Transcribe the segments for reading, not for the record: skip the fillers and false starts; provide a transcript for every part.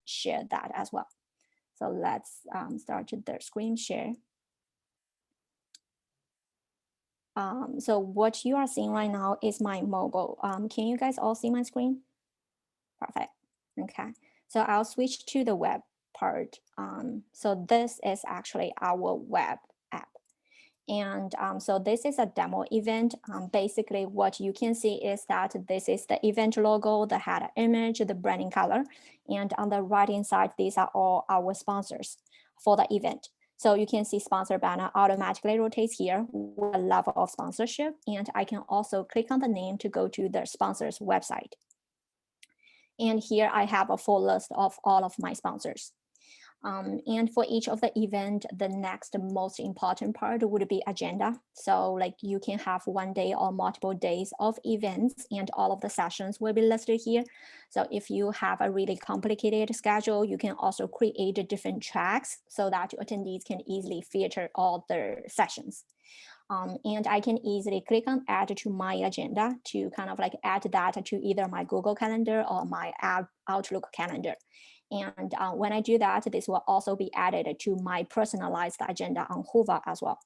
share that as well. So let's start the screen share. So what you are seeing right now is my mobile. Can you guys all see my screen? Perfect. Okay. So I'll switch to the web part. So this is actually our web app. And so this is a demo event. Basically, what you can see is that this is the event logo, the header image, the branding color. And on the right-hand side, these are all our sponsors for the event. So you can see sponsor banner automatically rotates here with a level of sponsorship. And I can also click on the name to go to the sponsor's website. And here I have a full list of all of my sponsors. And for each of the event, the next most important part would be agenda. So like you can have one day or multiple days of events and all of the sessions will be listed here. So if you have a really complicated schedule, you can also create different tracks so that your attendees can easily filter all their sessions. And I can easily click on add to my agenda to kind of like add that to either my Google Calendar or my Outlook calendar. And when I do that, this will also be added to my personalized agenda on Whova as well.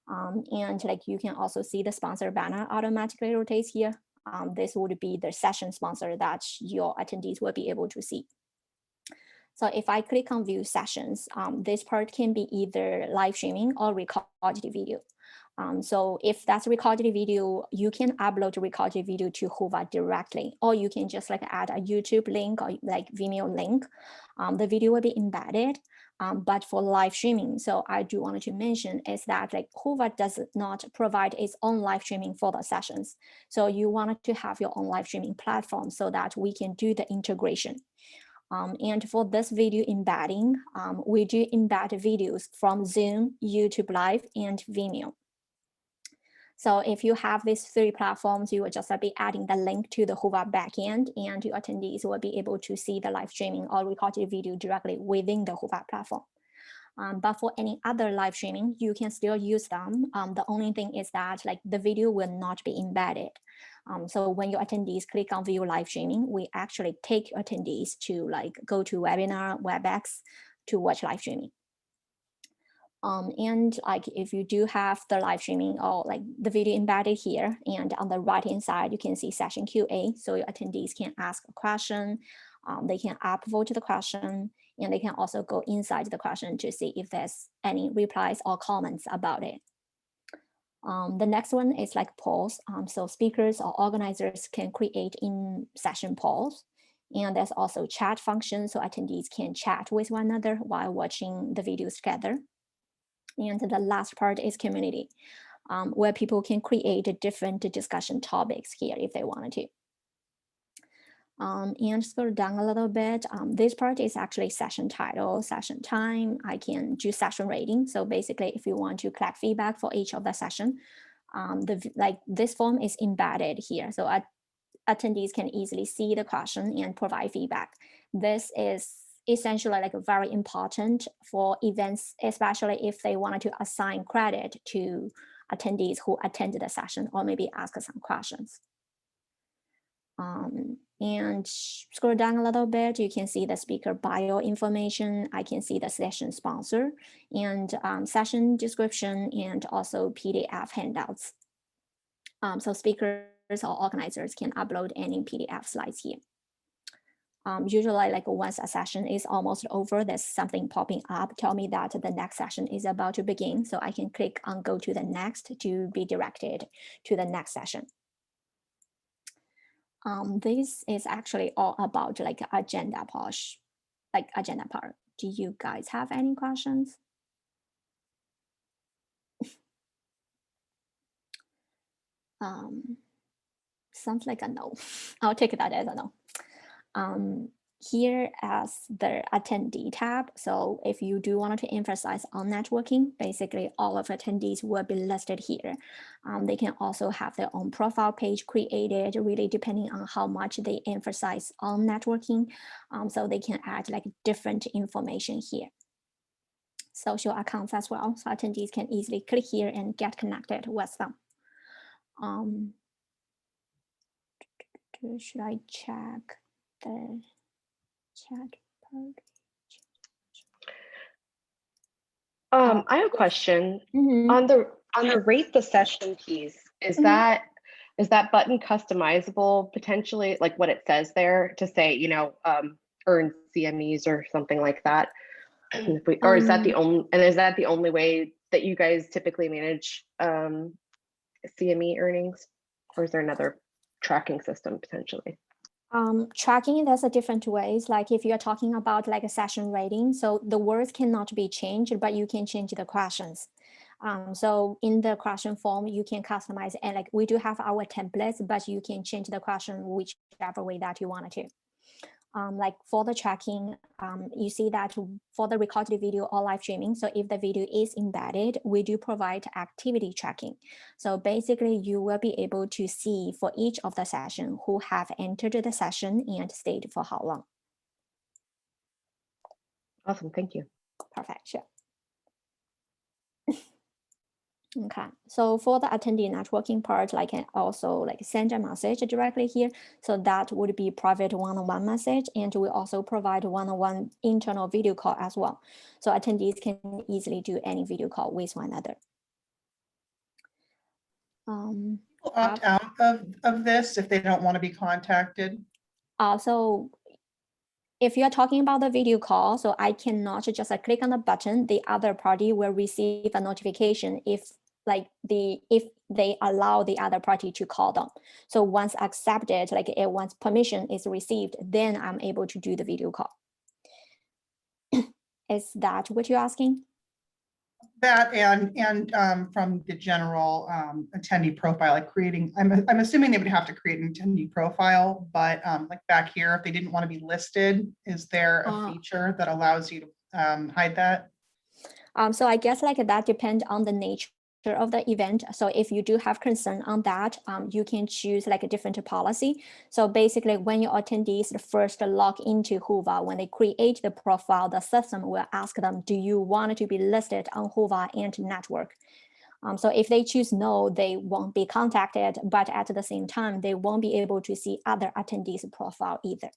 And like you can also see the sponsor banner automatically rotates here. This would be the session sponsor that your attendees will be able to see. So if I click on view sessions, this part can be either live streaming or recorded video. So if that's a recorded video, you can upload a recorded video to Whova directly, or you can just like add a YouTube link or like Vimeo link. The video will be embedded, but for live streaming. So I do want to mention is that like Whova does not provide its own live streaming for the sessions. So you want to have your own live streaming platform so that we can do the integration. And for this video embedding, we do embed videos from Zoom, YouTube Live, and Vimeo. So if you have these three platforms, you will just be adding the link to the Whova backend, and your attendees will be able to see the live streaming or recorded video directly within the Whova platform. But for any other live streaming, you can still use them. The only thing is that like the video will not be embedded. So when your attendees click on view live streaming, we actually take attendees to like go to webinar, WebEx to watch live streaming. And like if you do have the live streaming or like the video embedded here, and on the right hand side, you can see session QA. So your attendees can ask a question, they can upvote the question, and they can also go inside the question to see if there's any replies or comments about it. The next one is like polls. So speakers or organizers can create in session polls. And there's also chat function, so attendees can chat with one another while watching the videos together. And the last part is community, where people can create different discussion topics here if they wanted to. And scroll down a little bit. This part is actually session title, session time. I can do session rating. So basically, if you want to collect feedback for each of the session, this form is embedded here. So attendees can easily see the question and provide feedback. This is essentially like very important for events, especially if they wanted to assign credit to attendees who attended the session or maybe ask some questions. And scroll down a little bit, you can see the speaker bio information. I can see the session sponsor and session description and also PDF handouts. So speakers or organizers can upload any PDF slides here. Usually like once a session is almost over, there's something popping up, tell me that the next session is about to begin. So I can click on go to the next to be directed to the next session. This is actually all about like agenda part. Do you guys have any questions? Sounds like a no. I'll take that as a no. Here as the attendee tab. So if you do want to emphasize on networking, basically all of attendees will be listed here. They can also have their own profile page created, really depending on how much they emphasize on networking. So they can add like different information here. Social accounts as well. So attendees can easily click here and get connected with them. Should I check the chat I have a question. On the rate the session piece, is that button customizable potentially, like what it says there to say, earn CMEs or something like that? Or is that the only way that you guys typically manage CME earnings, or is there another tracking system potentially? Tracking, there's a different ways. Like if you're talking about like a session rating, so the words cannot be changed, but you can change the questions. So in the question form, you can customize, and like we do have our templates, but you can change the question whichever way that you wanted to. Like for the tracking, you see that for the recorded video or live streaming, so if the video is embedded, we do provide activity tracking. So basically you will be able to see for each of the session who have entered the session and stayed for how long. Awesome, thank you. Perfect, sure. Okay, so for the attendee networking part, I can also like send a message directly here. So that would be private one-on-one message, and we also provide one-on-one internal video call as well. So attendees can easily do any video call with one another. Opt out of this if they don't want to be contacted? So if you're talking about the video call, so I cannot just click on the button, the other party will receive a notification if they allow the other party to call them. So once accepted, once permission is received, then I'm able to do the video call. Is that what you're asking? That and from the general attendee profile, like creating, I'm assuming they would have to create an attendee profile, but like back here, if they didn't want to be listed, is there a feature that allows you to hide that? So I guess that depends on the nature of the event. So if you do have concern on that, you can choose a different policy. So basically when your attendees first log into Whova, when they create the profile, the system will ask them, do you want to be listed on Whova and network? So if they choose no, they won't be contacted, but at the same time, they won't be able to see other attendees' profile either.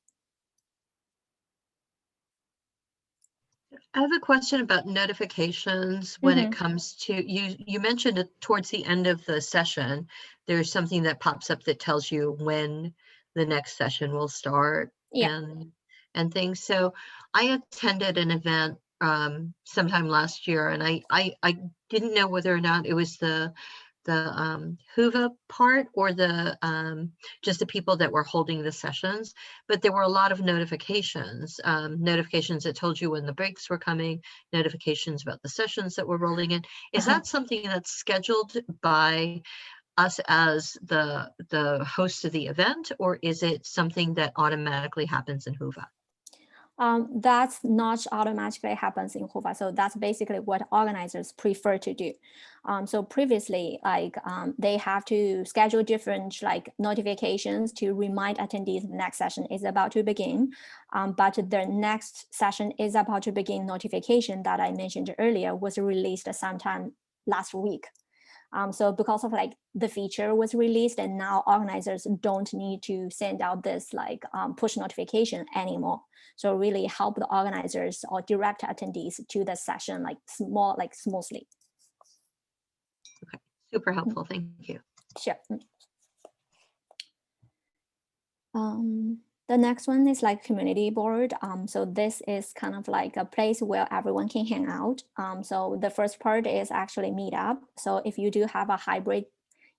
I have a question about notifications when it comes to, you mentioned it towards the end of the session, there's something that pops up that tells you when the next session will start and things. So I attended an event sometime last year, and I didn't know whether or not it was the Whova part or the just the people that were holding the sessions, but there were a lot of notifications, notifications that told you when the breaks were coming, notifications about the sessions that were rolling in. Is that something that's scheduled by us as the host of the event, or is it something that automatically happens in Whova? That's not automatically happens in Whova. So that's basically what organizers prefer to do. So previously, they have to schedule different notifications to remind attendees the next session is about to begin. But the next session is about to begin notification that I mentioned earlier was released sometime last week. So because of the feature was released, and now organizers don't need to send out this push notification anymore. So really help the organizers or direct attendees to the session smoothly. Okay, super helpful. Thank you. Sure. The next one is community board. So this is kind of a place where everyone can hang out. So the first part is actually meetup. So if you do have a hybrid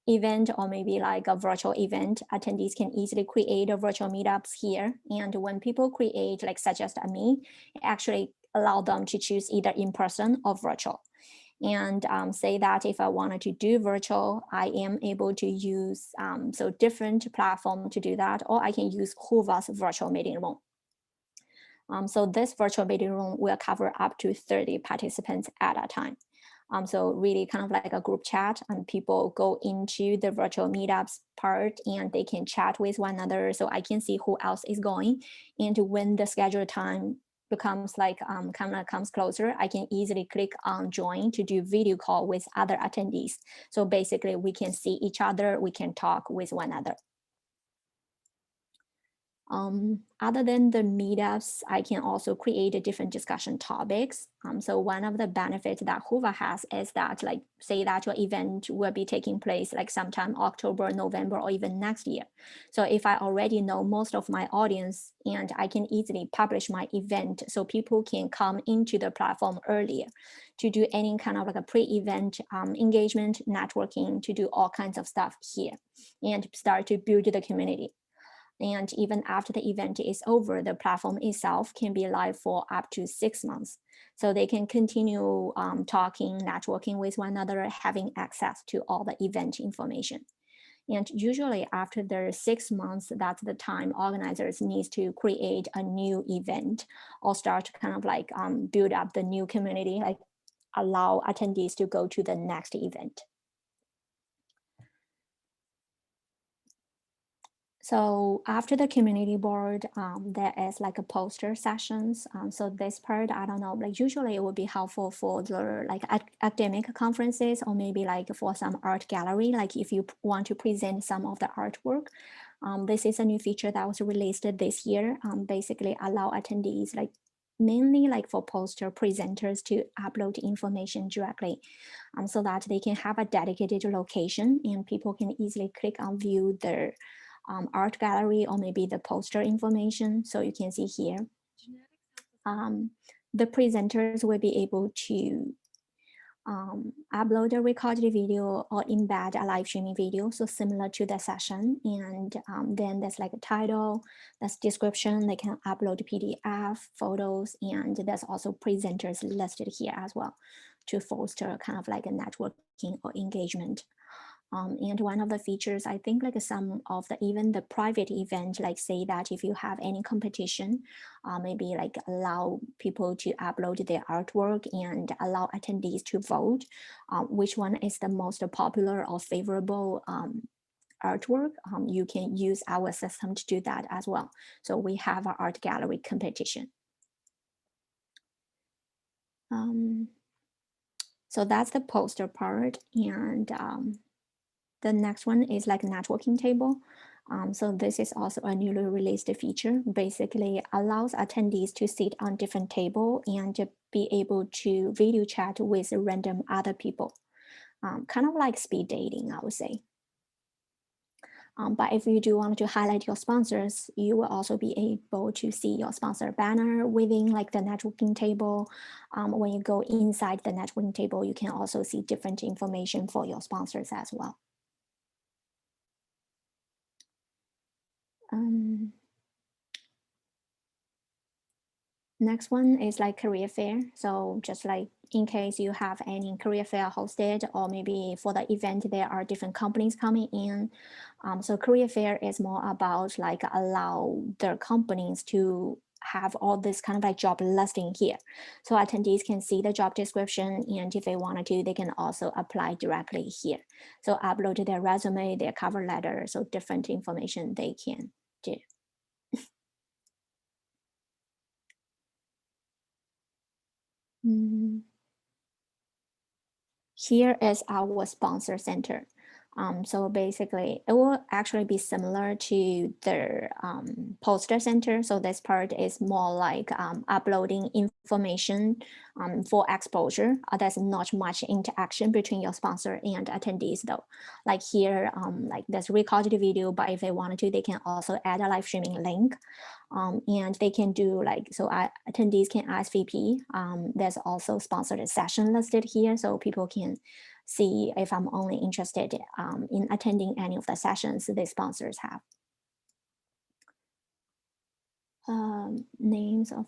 event or maybe a virtual event, attendees can easily create a virtual meetups here. And when people create, suggest me, it actually allow them to choose either in person or virtual. And say that if I wanted to do virtual, I am able to use so different platform to do that, or I can use Whova's virtual meeting room. So this virtual meeting room will cover up to 30 participants at a time. So really kind of like a group chat, and people go into the virtual meetups part and they can chat with one another. So I can see who else is going, and when the scheduled time becomes comes closer, I can easily click on join to do video call with other attendees. So basically we can see each other, we can talk with one another. Other than the meetups, I can also create different discussion topics. So one of the benefits that Whova has is that, like, say that your event will be taking place like sometime October, November, or even next year. So if I already know most of my audience, and I can easily publish my event so people can come into the platform earlier to do any kind of like a pre-event engagement, networking, to do all kinds of stuff here and start to build the community. And even after the event is over, the platform itself can be live for up to 6 months. So they can continue talking, networking with one another, having access to all the event information. And usually after the 6 months, that's the time organizers needs to create a new event or start to kind of like build up the new community, like allow attendees to go to the next event. So after the community board, there is like a poster sessions. So this part, I don't know, like usually it would be helpful for the like academic conferences, or maybe like for some art gallery, like if you want to present some of the artwork. This is a new feature that was released this year. Basically allow attendees, like mainly like for poster presenters, to upload information directly so that they can have a dedicated location and people can easily click on view their art gallery or maybe the poster information. So you can see here, the presenters will be able to upload a recorded video or embed a live streaming video, so similar to the session. And then there's like a title, that's description, they can upload PDF, photos, and there's also presenters listed here as well to foster kind of like a networking or engagement. And one of the features, I think like some of the, even the private event, like say that if you have any competition, maybe like allow people to upload their artwork and allow attendees to vote, which one is the most popular or favorable artwork. You can use our system to do that as well. So we have our art gallery competition. So that's the poster part. And the next one is like a networking table. So this is also a newly released feature. Basically allows attendees to sit on different table and to be able to video chat with random other people. Kind of like speed dating, I would say. But if you do want to highlight your sponsors, you will also be able to see your sponsor banner within like the networking table. When you go inside the networking table, you can also see different information for your sponsors as well. Next one is like career fair. So just like in case you have any career fair hosted, or maybe for the event, there are different companies coming in. So career fair is more about like allow the companies to have all this kind of like job listing here. So attendees can see the job description, and if they wanted to, they can also apply directly here. So upload their resume, their cover letter, so different information they can do. Here is our sponsor center. So basically, it will actually be similar to the poster center. So this part is more like uploading information for exposure. There's not much interaction between your sponsor and attendees though. Like here, like there's recorded video, but if they wanted to, they can also add a live streaming link. And they can do like, so attendees can RSVP. There's also sponsored session listed here, so people can see if I'm only interested in attending any of the sessions the sponsors have. Names of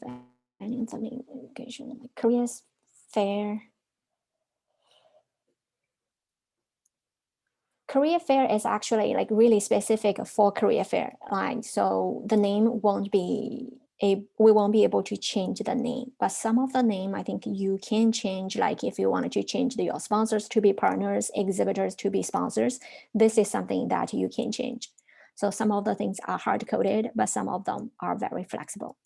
any information, like careers fair. Career fair is actually like really specific for career fair. Like, so the name won't be we won't be able to change the name, but some of the name I think you can change. Like if you wanted to change your sponsors to be partners, exhibitors to be sponsors, this is something that you can change. So some of the things are hard coded, but some of them are very flexible.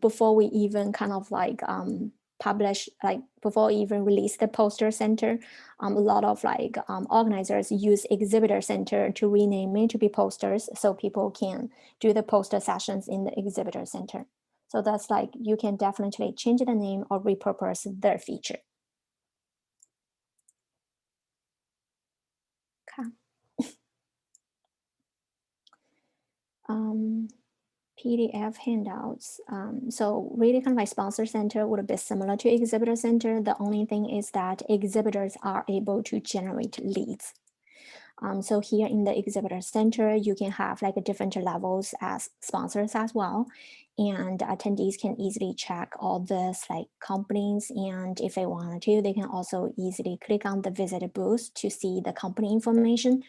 Before we even kind of like publish, like before even release the poster center, a lot of like organizers use exhibitor center to rename it to be posters, so people can do the poster sessions in the exhibitor center. So that's like, you can definitely change the name or repurpose their feature. Okay. PDF handouts. So really kind of like sponsor center would be similar to exhibitor center. The only thing is that exhibitors are able to generate leads. So here in the exhibitor center, you can have like different levels as sponsors as well. And attendees can easily check all this like companies. And if they wanted to, they can also easily click on the visit booth to see the company information.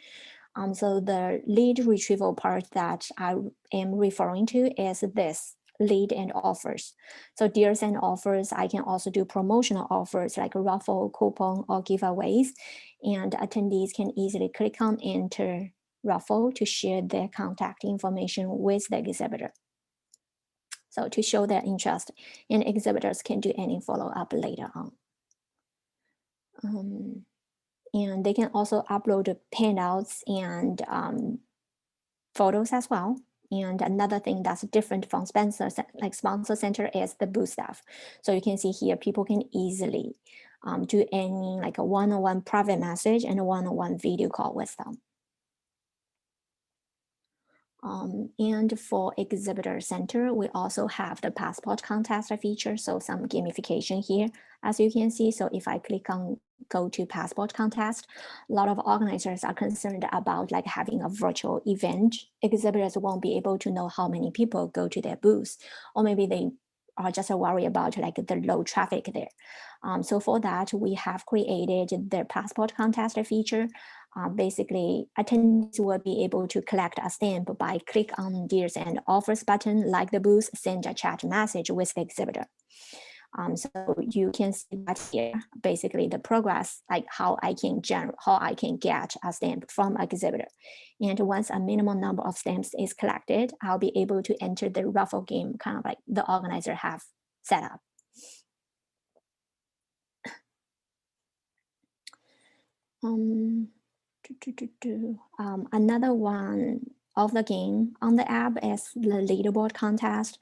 So the lead retrieval part that I am referring to is this lead and offers. So deals and offers, I can also do promotional offers like raffle, coupon, or giveaways. And attendees can easily click on enter raffle to share their contact information with the exhibitor. So to show their interest, and exhibitors can do any follow-up later on. And they can also upload handouts and photos as well. And another thing that's different from sponsor center is the booth staff. So you can see here, people can easily do any like a one-on-one private message and a one-on-one video call with them. And for exhibitor center, we also have the passport contest feature. So some gamification here, as you can see. So if I click on go to passport contest, a lot of organizers are concerned about like having a virtual event. Exhibitors won't be able to know how many people go to their booths, or maybe they are just worried about like the low traffic there. So for that, we have created the passport contest feature. Basically, attendees will be able to collect a stamp by click on deals and offers button, like the booth, send a chat message with the exhibitor. So you can see that here, basically the progress, like how I can get a stamp from an exhibitor. And once a minimum number of stamps is collected, I'll be able to enter the raffle game, kind of like the organizer have set up. Another one of the game on the app is the leaderboard contest.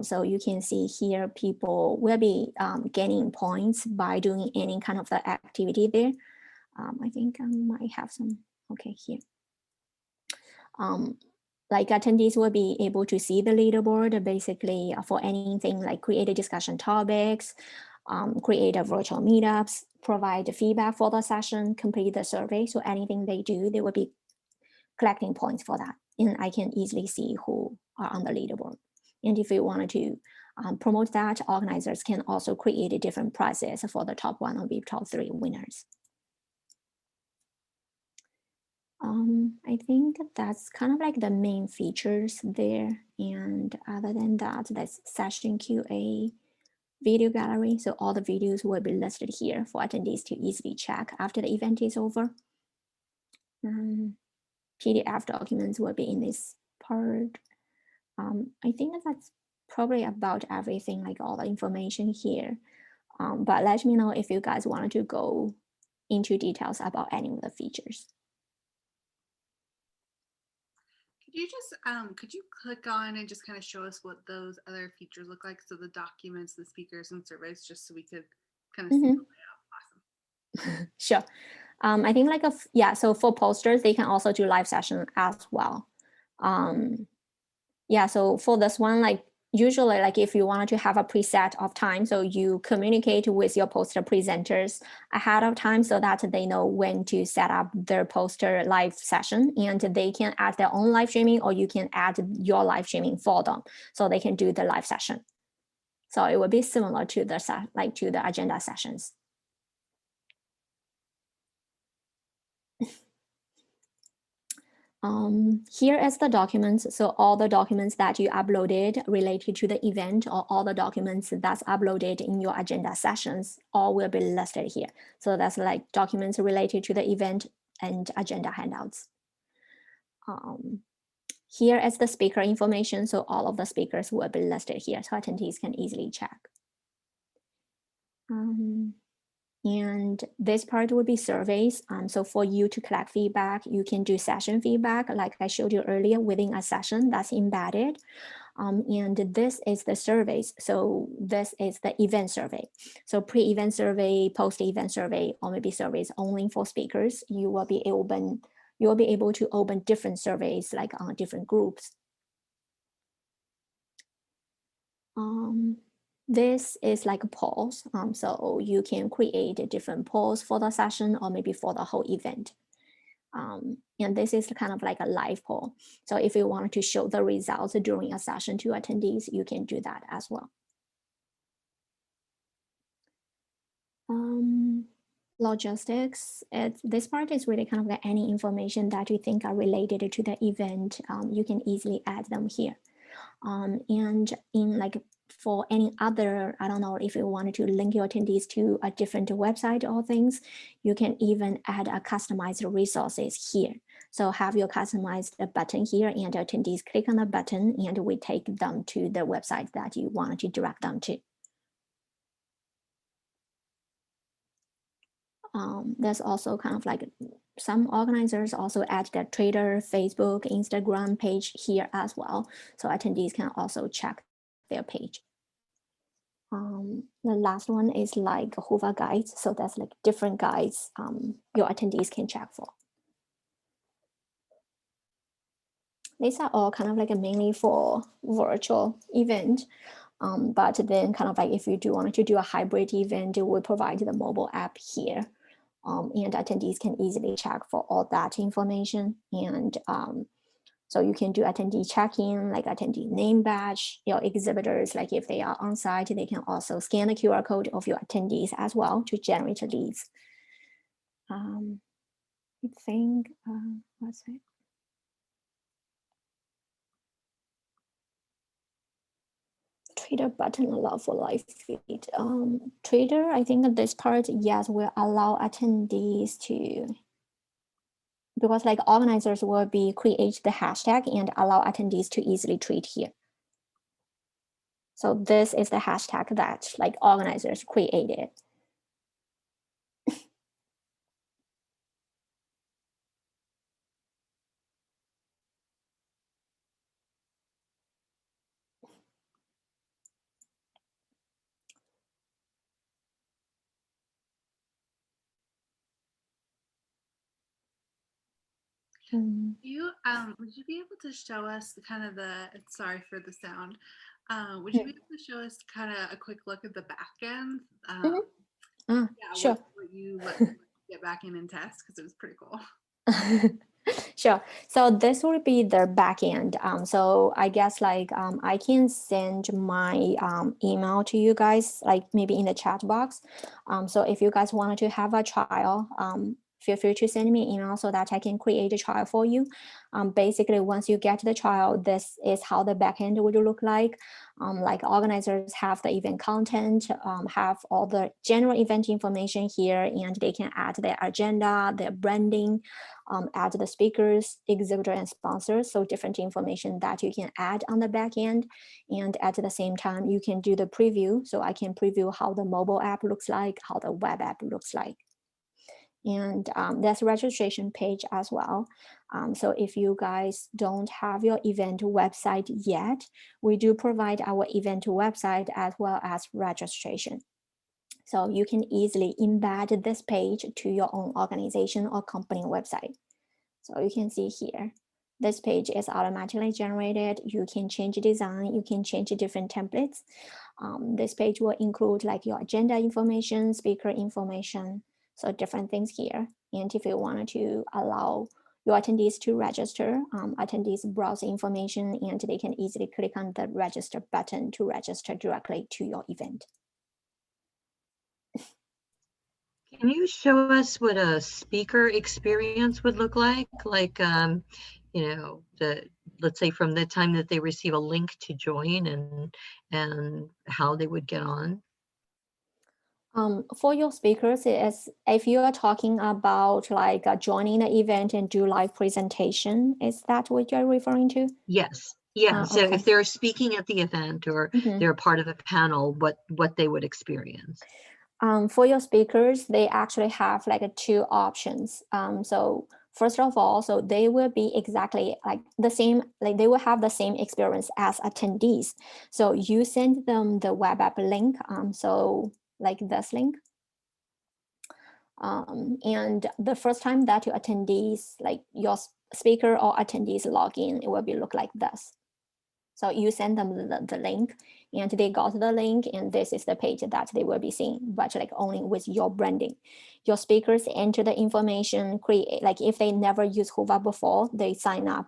So you can see here, people will be gaining points by doing any kind of the activity there. I think I might have some, okay, here. Like attendees will be able to see the leaderboard basically for anything like create a discussion topics, create a virtual meetups, provide feedback for the session, complete the survey. So anything they do, they will be collecting points for that. And I can easily see who are on the leaderboard. And if we wanted to promote that, organizers can also create different prizes for the top 1 or the top 3 winners. I think that's kind of like the main features there. And other than that, that's session QA, video gallery. So all the videos will be listed here for attendees to easily check after the event is over. PDF documents will be in this part. I think that's probably about everything, like all the information here. But let me know if you guys wanted to go into details about any of the features. You just could you click on and just kind of show us what those other features look like? So the documents, the speakers, and surveys, just so we could kind of see the layout. Awesome. Sure. I think like so for posters, they can also do live session as well. Yeah, so for this one, like usually like if you wanted to have a preset of time, so you communicate with your poster presenters ahead of time so that they know when to set up their poster live session, and they can add their own live streaming, or you can add your live streaming for them so they can do the live session. So it would be similar to the to the agenda sessions. Here is the documents. So all the documents that you uploaded related to the event, or all the documents that's uploaded in your agenda sessions, all will be listed here. So that's like documents related to the event and agenda handouts. Here is the speaker information. So all of the speakers will be listed here, so attendees can easily check. And this part would be surveys. So for you to collect feedback, you can do session feedback, like I showed you earlier, within a session that's embedded. And this is the surveys. So this is the event survey. So pre-event survey, post-event survey, or maybe surveys only for speakers. You will be able to open different surveys, like on different groups. This is like a polls. So you can create different polls for the session or maybe for the whole event. And this is kind of like a live poll. So if you want to show the results during a session to attendees, you can do that as well. Logistics, this part is really kind of like any information that you think are related to the event, you can easily add them here. And in like for any other, I don't know, if you wanted to link your attendees to a different website or things, you can even add a customized resources here. So have your customized button here and attendees click on the button and we take them to the website that you want to direct them to. There's also kind of like some organizers also add their Twitter, Facebook, Instagram page here as well. So attendees can also check their page. The last one is like Whova guides. So that's like different guides your attendees can check for. These are all kind of like mainly for virtual event. But then kind of like if you do want to do a hybrid event, we provide the mobile app here. And attendees can easily check for all that information. And so you can do attendee check-in, like attendee name badge, your exhibitors, like if they are on site, they can also scan the QR code of your attendees as well to generate leads. I think, what's it? Twitter button allow for live feed. Twitter, I think that this part, yes, will allow attendees to, because like organizers will be create the hashtag and allow attendees to easily tweet here. So this is the hashtag that like organizers created. You would you be able to show us the kind of the, sorry for the sound, would you be able to show us kind of a quick look at the back end? Yeah, sure. what you let get back in and test, because it was pretty cool. Sure. So this will be the back end. So I guess like I can send my email to you guys, like maybe in the chat box. So if you guys wanted to have a trial, feel free to send me an email so that I can create a trial for you. Basically, once you get the trial, this is how the backend would look like. Like organizers have the event content, have all the general event information here, and they can add their agenda, their branding, add the speakers, exhibitor, and sponsors. So different information that you can add on the back end. And at the same time, you can do the preview. So I can preview how the mobile app looks like, how the web app looks like. And there's a registration page as well. So if you guys don't have your event website yet, we do provide our event website as well as registration. So you can easily embed this page to your own organization or company website. So you can see here, this page is automatically generated. You can change the design, you can change the different templates. This page will include like your agenda information, speaker information, so different things here. And if you wanted to allow your attendees to register, attendees browse information and they can easily click on the register button to register directly to your event. Can you show us what a speaker experience would look like? Like, you know, let's say from the time that they receive a link to join and how they would get on? For your speakers, if you are talking about like joining the event and do live presentation, is that what you're referring to? Yes. Yeah. So Okay. if they're speaking at the event or they're part of a panel, what they would experience? For your speakers, they actually have like two options. So first of all, so they will be exactly like the same, like they will have the same experience as attendees. So you send them the web app link. So like this link. And the first time that your attendees, like your speaker or attendees log in, it will be look like this. So you send them the link and they got the link and this is the page that they will be seeing, but like only with your branding. Your speakers enter the information, create, like if they never use Whova before, they sign up.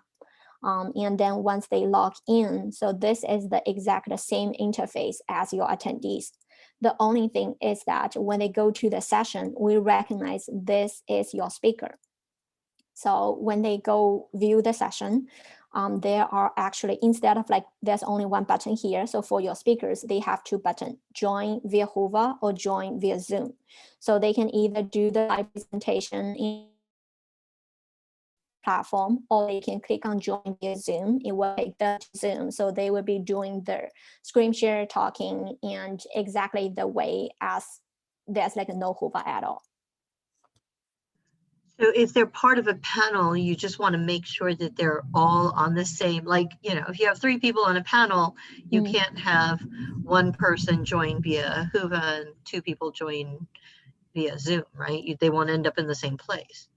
And then once they log in, so this is the exact same interface as your attendees. The only thing is that when they go to the session, we recognize this is your speaker. So when they go view the session, there are actually, instead of like, there's only one button here. So for your speakers, they have two buttons, join via Whova or join via Zoom. So they can either do the live presentation in platform, or they can click on join via Zoom. It will take them to Zoom. So they will be doing their screen share, talking, and exactly the way as there's like no Whova at all. So if they're part of a panel, you just want to make sure that they're all on the same, like, you know, if you have 3 people on a panel, you can't have one person join via Whova and 2 people join via Zoom, right? They won't end up in the same place.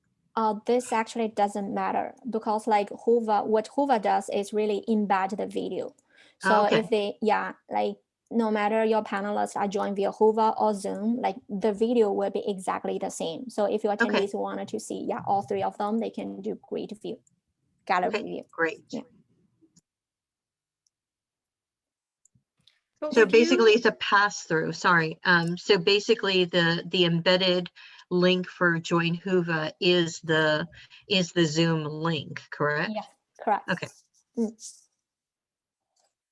This actually doesn't matter because like Whova, what Whova does is really embed the video. So Okay. if they, like no matter your panelists are joined via Whova or Zoom, like the video will be exactly the same. So if your attendees wanted to see, all 3 of them, they can do great view, gallery view. Great. Yeah. So basically it's a pass through, sorry. So basically the embedded link for join Whova is the Zoom link, correct? Yes, correct. Okay.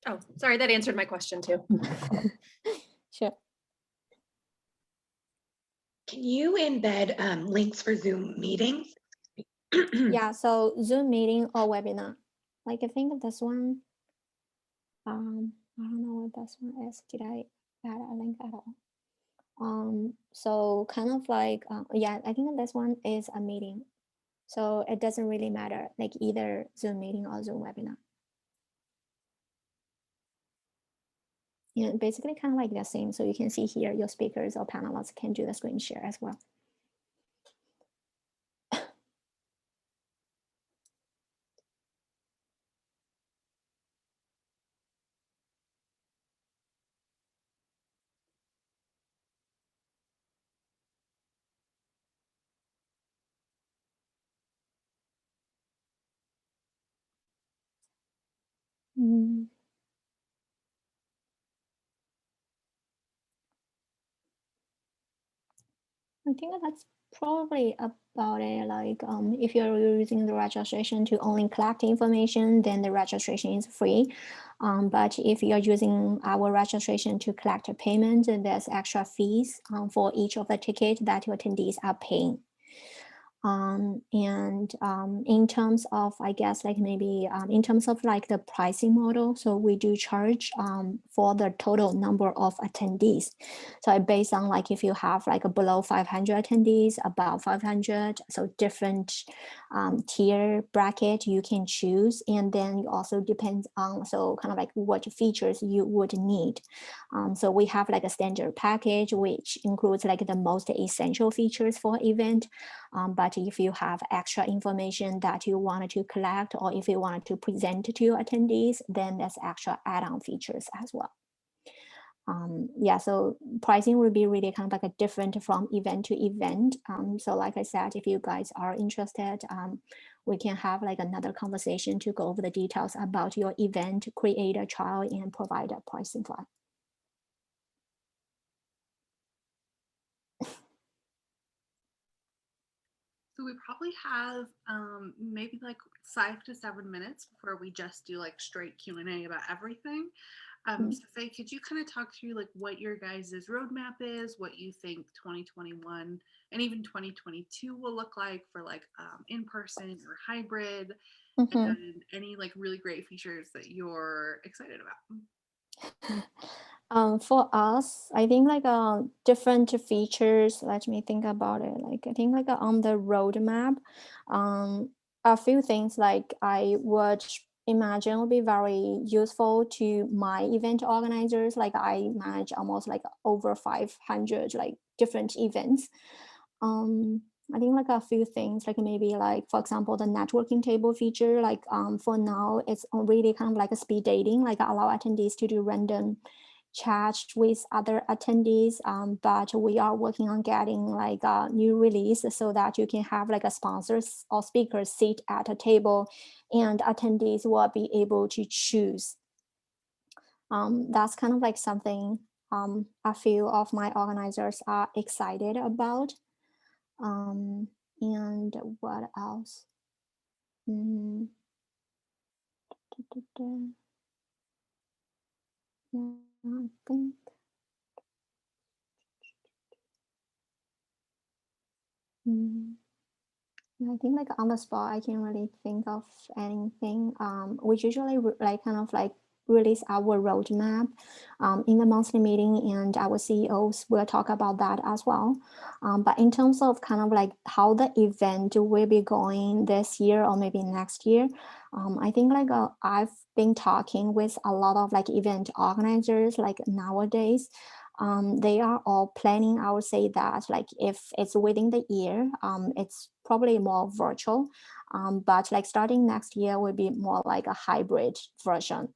Oh, sorry, that answered my question too. Sure. Can you embed links for Zoom meetings? Yeah, so Zoom meeting or webinar. Like I think this one, I don't know what this one is. Did I add a link at all? So kind of like, I think this one is a meeting. So it doesn't really matter, like either Zoom meeting or Zoom webinar. And basically kind of like the same. So you can see here, your speakers or panelists can do the screen share as well. I think that's probably about it. Like if you're using the registration to only collect information, then the registration is free. But if you're using our registration to collect a payment, then there's extra fees for each of the tickets that your attendees are paying. In terms of, I guess, like maybe in terms of like the pricing model, so we do charge for the total number of attendees. So based on like if you have like a below 500 attendees, above 500, so different tier bracket you can choose. And then it also depends on, so kind of like what features you would need. So we have like a standard package, which includes like the most essential features for event. But if you have extra information that you wanted to collect, or if you wanted to present to your attendees, then there's extra add-on features as well. So pricing will be really kind of like a different from event to event. So like I said, if you guys are interested, we can have like another conversation to go over the details about your event, create a trial, and provide a pricing plan. So we probably have maybe like 5 to 7 minutes before we just do like straight Q&A about everything. So Faye, could you kind of talk through like what your guys' roadmap is, what you think 2021 and even 2022 will look like for like in-person or hybrid, and any like really great features that you're excited about? For us, I think like different features. Let me think about it. Like I think like on the roadmap, a few things like I would imagine would be very useful to my event organizers. Like I manage almost like over 500 like different events. I think like a few things, like maybe like, for example, the networking table feature, like for now, it's really kind of like a speed dating, like allow attendees to do random chat with other attendees, but we are working on getting like a new release so that you can have like a sponsors or speakers sit at a table and attendees will be able to choose. That's kind of like something a few of my organizers are excited about. And what else? Yeah, I think. Yeah, I think like on the spot, I can't really think of anything. We usually like kind of like release our roadmap in the monthly meeting, and our CEOs will talk about that as well. But in terms of kind of like how the event will be going this year or maybe next year, I think like I've been talking with a lot of like event organizers like nowadays. They are all planning, I would say that like if it's within the year, it's probably more virtual, but like starting next year will be more like a hybrid version.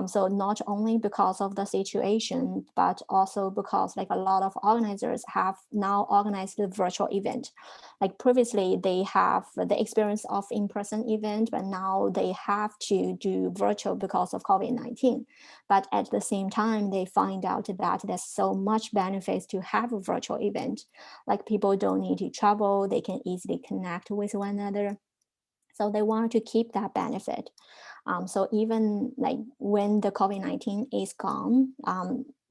So not only because of the situation, but also because like a lot of organizers have now organized the virtual event. Like previously they have the experience of in-person event, but now they have to do virtual because of COVID-19. But at the same time, they find out that there's so much benefits to have a virtual event. Like people don't need to travel, they can easily connect with one another. So they want to keep that benefit. So even like when the COVID-19 is gone,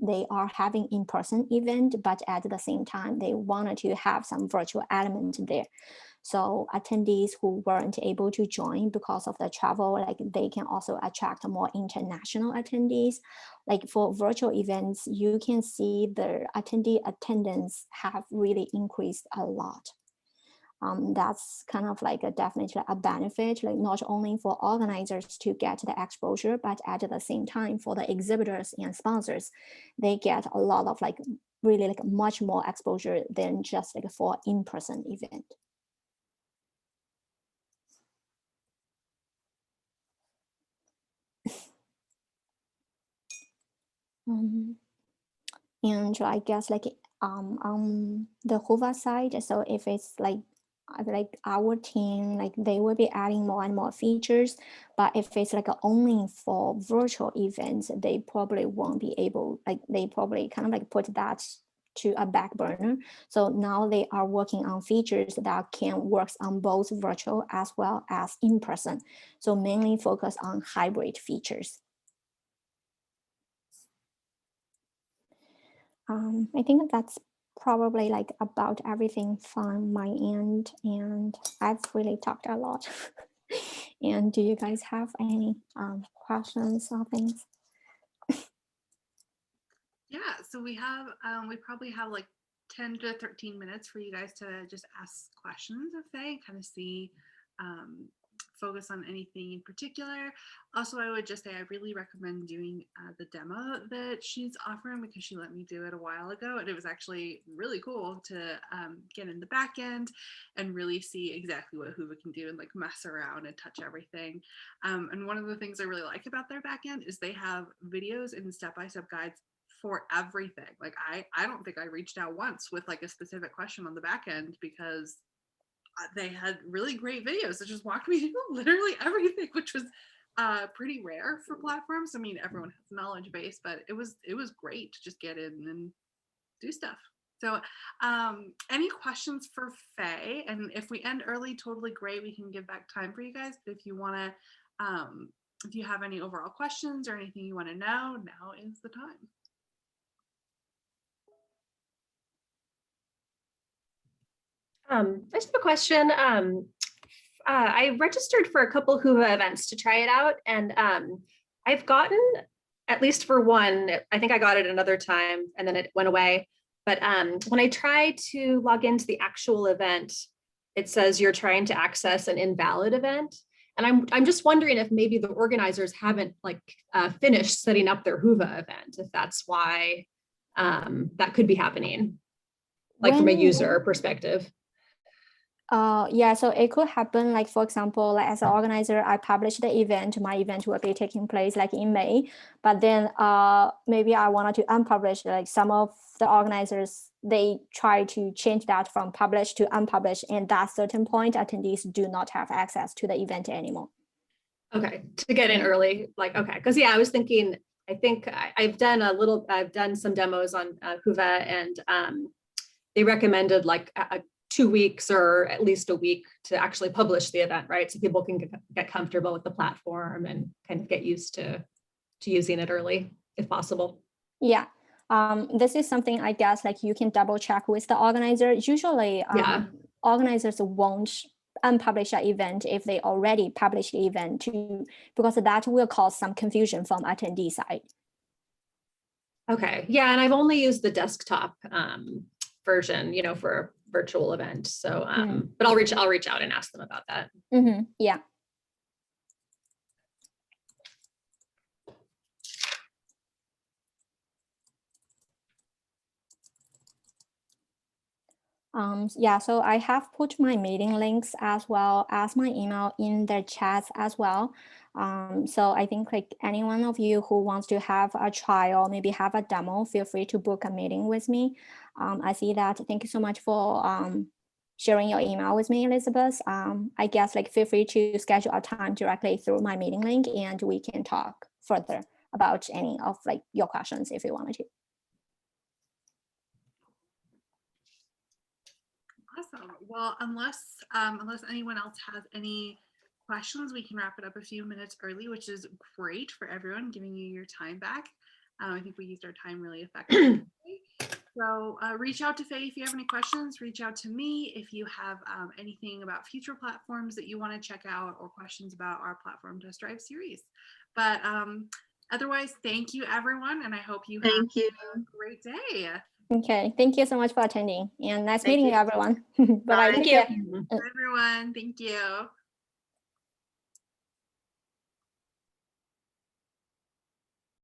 they are having in-person event, but at the same time, they wanted to have some virtual element there. So attendees who weren't able to join because of the travel, like they can also attract more international attendees. Like for virtual events, you can see the attendee attendance have really increased a lot. That's kind of like definitely a benefit, like not only for organizers to get the exposure, but at the same time for the exhibitors and sponsors, they get a lot of like really like much more exposure than just like for in-person event. And I guess like on the Whova side, so if it's like our team, like they will be adding more and more features, but if it's like only for virtual events, they probably won't be able, like they probably kind of like put that to a back burner. So now they are working on features that can work on both virtual as well as in person. So mainly focus on hybrid features. I think that's probably like about everything from my end, and I've really talked a lot. And do you guys have any questions or things? Yeah, so we probably have like 10 to 13 minutes for you guys to just ask questions of Faye, kind of see, focus on anything in particular. Also, I would just say I really recommend doing the demo that she's offering, because she let me do it a while ago, and it was actually really cool to get in the back end and really see exactly what Whova can do and like mess around and touch everything. And one of the things I really like about their back end is they have videos and step-by-step guides for everything. Like I don't think I reached out once with like a specific question on the back end, because they had really great videos that just walked me through literally everything, which was pretty rare for platforms. I mean, everyone has a knowledge base, but it was great to just get in and do stuff. So any questions for Faye? And if we end early, totally great. We can give back time for you guys. But if you want to, if you have any overall questions or anything you want to know, now is the time. I just have a question. I registered for a couple Whova events to try it out, and I've gotten at least for one, I think I got it another time and then it went away. But when I try to log into the actual event, it says you're trying to access an invalid event. And I'm just wondering if maybe the organizers haven't finished setting up their Whova event, if that's why that could be happening, like from a user perspective. Yeah, so it could happen, like, for example, like as an organizer, I publish the event, my event will be taking place like in May, but then maybe I wanted to unpublish, like some of the organizers, they try to change that from publish to unpublish, and that certain point attendees do not have access to the event anymore. Okay, to get in early, like, okay, because yeah, I was thinking, I think I've done some demos on Whova, and they recommended like 2 weeks or at least a week to actually publish the event, right? So people can get comfortable with the platform and kind of get used to using it early, if possible. Yeah, this is something I guess like you can double check with the organizer. Usually, organizers won't unpublish an event if they already published the event too, because that will cause some confusion from attendee side. Okay, yeah, and I've only used the desktop version, for a virtual event. So, but I'll reach out and ask them about that. Yeah. Yeah, so I have put my meeting links as well as my email in the chat as well. So I think like any one of you who wants to have a trial, maybe have a demo, feel free to book a meeting with me. I see that. Thank you so much for sharing your email with me, Elizabeth. I guess like feel free to schedule a time directly through my meeting link, and we can talk further about any of like your questions if you wanted to. Awesome. Well, unless anyone else has any questions, we can wrap it up a few minutes early, which is great for everyone, giving you your time back. I think we used our time really effectively. So reach out to Faye if you have any questions. Reach out to me if you have anything about future platforms that you want to check out or questions about our platform test drive series. But otherwise, thank you, everyone, and I hope you have a great day. Okay, thank you so much for attending, and nice meeting you, everyone. Bye-bye. Thank you. Everyone, thank you.